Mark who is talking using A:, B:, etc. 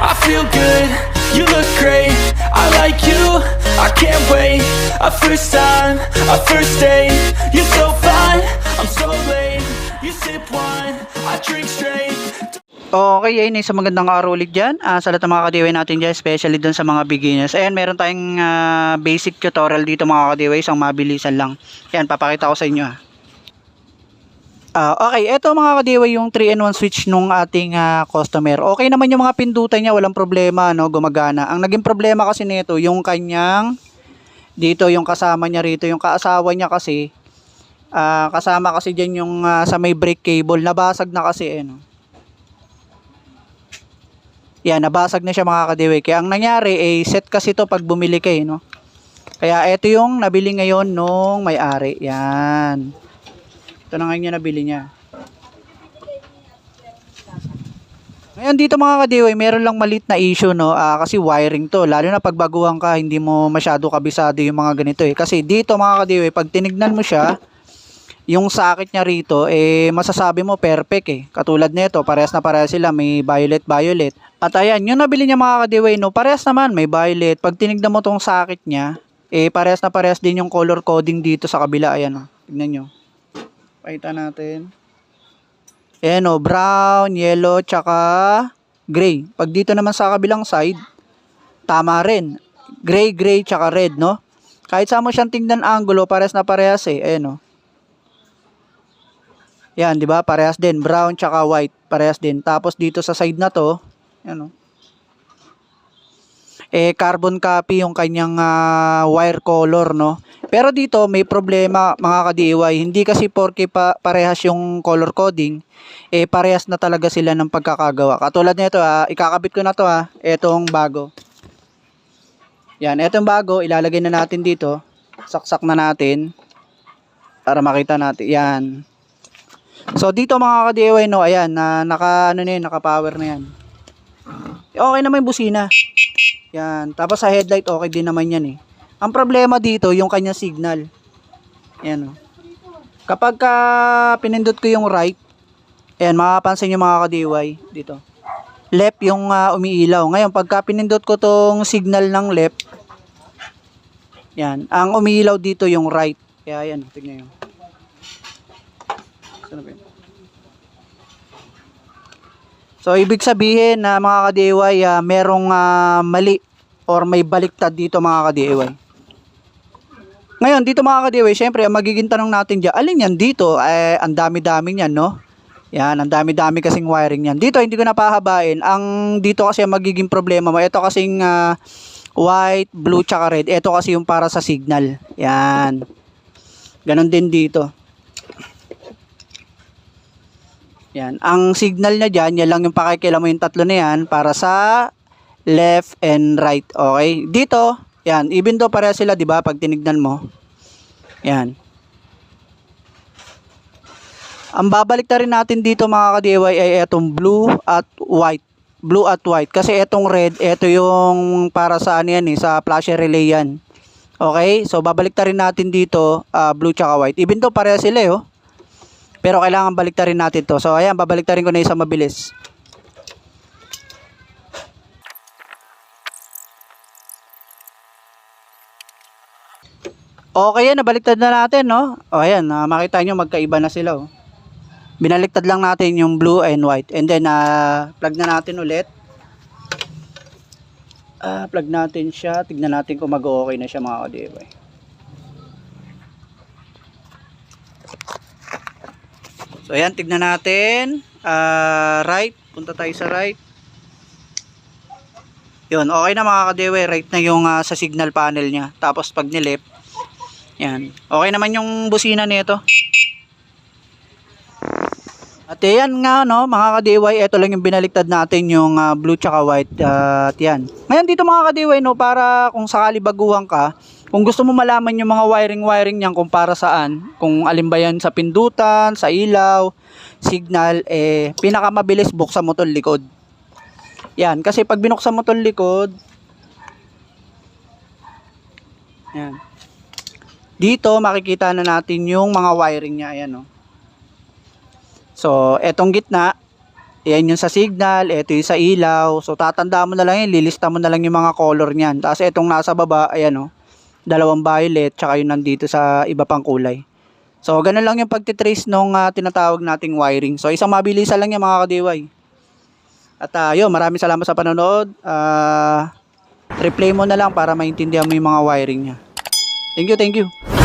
A: I feel good, you look great, I like you, I can't wait. A first time, a first date, you're so fine, I'm so late. You sip wine, I drink straight.
B: Okay, ayun, isang magandang araw ulit dyan. Sa lahat ng mga kadiway natin dyan, especially dun sa mga beginners. Ayan, meron tayong basic tutorial dito mga kadiway, isang mabilisan lang. Ayan, papakita ko sa inyo. Okay, eto mga kadiway yung 3-in-1 switch nung ating customer. Okay naman yung mga pindutan niya, walang problema, no, gumagana. Ang naging problema kasi nito, yung kanyang, dito yung kasama niya rito, yung kaasawa niya kasi, kasama kasi dyan yung sa may brake cable, nabasag na kasi, no. Yan, nabasag na siya mga kadiway. Kaya ang nangyari, set kasi to pag bumili kayo, no? Kaya ito yung nabili ngayon nung may-ari. Yan. Ito na ngayon yung nabili niya. Ngayon dito mga kadiway, meron lang malit na issue, no? Kasi wiring to. Lalo na pag baguhan ka, hindi mo masyado kabisado yung mga ganito eh. Kasi dito mga kadiway, pag tinignan mo siya, yung sakit niya rito, masasabi mo perfect eh. Katulad nito, parehas na parehas sila, may violet. At ayan, yung nabili niya mga kadiway, no, parehas naman, may violet. Pag tinignan mo tong sakit niya, parehas na parehas din yung color coding dito sa kabila. Ayan, oh. Tignan nyo. Pakita natin. Ayan, oh, brown, yellow, tsaka gray. Pag dito naman sa kabilang side, tama rin. Gray, tsaka red, no? Kahit saan mo siyang tingnan angulo, parehas na parehas eh. Ayan, oh. Yan, di ba? Parehas din, brown tsaka white, parehas din. Tapos dito sa side na to, yan oh. Carbon copy yung kanyang wire color, no? Pero dito may problema mga ka-DIY. Hindi kasi porke parehas yung color coding, parehas na talaga sila ng pagkakagawa. Katulad nito, ikakabit ko na to etong bago. Yan, etong bago, ilalagay na natin dito. Saksak na natin para makita natin. Yan. So dito mga ka-DIY, no, ayan, naka-power na yan. Okay naman yung busina. Yan, tapos sa headlight okay din naman yan eh. Ang problema dito yung kanyang signal. Ayan, oh. Kapag pinindot ko yung right, ayan, makapansin nyo mga ka-DIY dito. Left yung umiilaw. Ngayon, pagka pinindot ko tong signal ng left, yan, ang umiilaw dito yung right. Kaya ayan, tignan nyo. So ibig sabihin na mga ka-DIY, merong mali or may baliktad dito mga ka-DIY. Ngayon dito mga ka-DIY, syempre ang magiging tanong natin diyan, alin yan dito? Ang dami-dami niyan, no? Yan, ang dami-dami kasing wiring niyan. Dito hindi ko na pahabain. Ang dito kasi ang magiging problema mo, ito kasing white, blue, tsaka red. Ito kasi yung para sa signal. Yan. Ganon din dito. Yan, ang signal niya dyan, yan lang yung pakikialam mo yung tatlo na yan para sa left and right. Okay, dito, yan, even though pareha sila, di ba, pag tinignan mo, yan. Ang babalik na rin natin dito mga ka-DIY ay etong blue at white. Blue at white, kasi etong red, eto yung para sa ano yan sa flasher relay yan. Okay, so babalik na rin natin dito, blue tsaka white. Even though pareha sila oh. Pero kailangan baliktarin natin to. So ayan, babaliktarin ko na isang mabilis. Okay yan, nabaliktad na natin, no? O ayan, makita nyo magkaiba na sila, oh. Binaliktad lang natin yung blue and white. And then, plug na natin ulit. Plug natin siya. Tignan natin kung mag-okay na siya mga ka-DIY. So ayan, tignan natin. Right, punta tayo sa right. Yun, okay na mga ka-DIY, right na yung sa signal panel niya. Tapos pag nilip, yan, okay naman yung busina nito. At yan nga, no, mga ka-DIY, ito lang yung binaliktad natin, yung blue tsaka white. At yan. Ngayon dito mga ka-DIY, no, para kung sakali baguhan ka, kung gusto mo malaman yung mga wiring niyan kung para saan, kung alin ba yan sa pindutan, sa ilaw, signal, pinakamabilis buksan mo tong likod. Yan, kasi pag binuksan mo tong likod, yan. Dito makikita na natin yung mga wiring niya, ayan oh. So, etong gitna, Yan yung sa signal, ito yung sa ilaw. So tatandaan mo na lang yan, lilista mo na lang yung mga color niyan. Tapos itong nasa baba, ayan o, dalawang violet, tsaka yung nandito sa iba pang kulay. So ganun lang yung pagtitrace nung tinatawag nating wiring. So isang mabilisan lang yan mga ka-DIY. At yun, maraming salamat sa panonood. Replay mo na lang para maintindihan mo yung mga wiring niya. Thank you, thank you.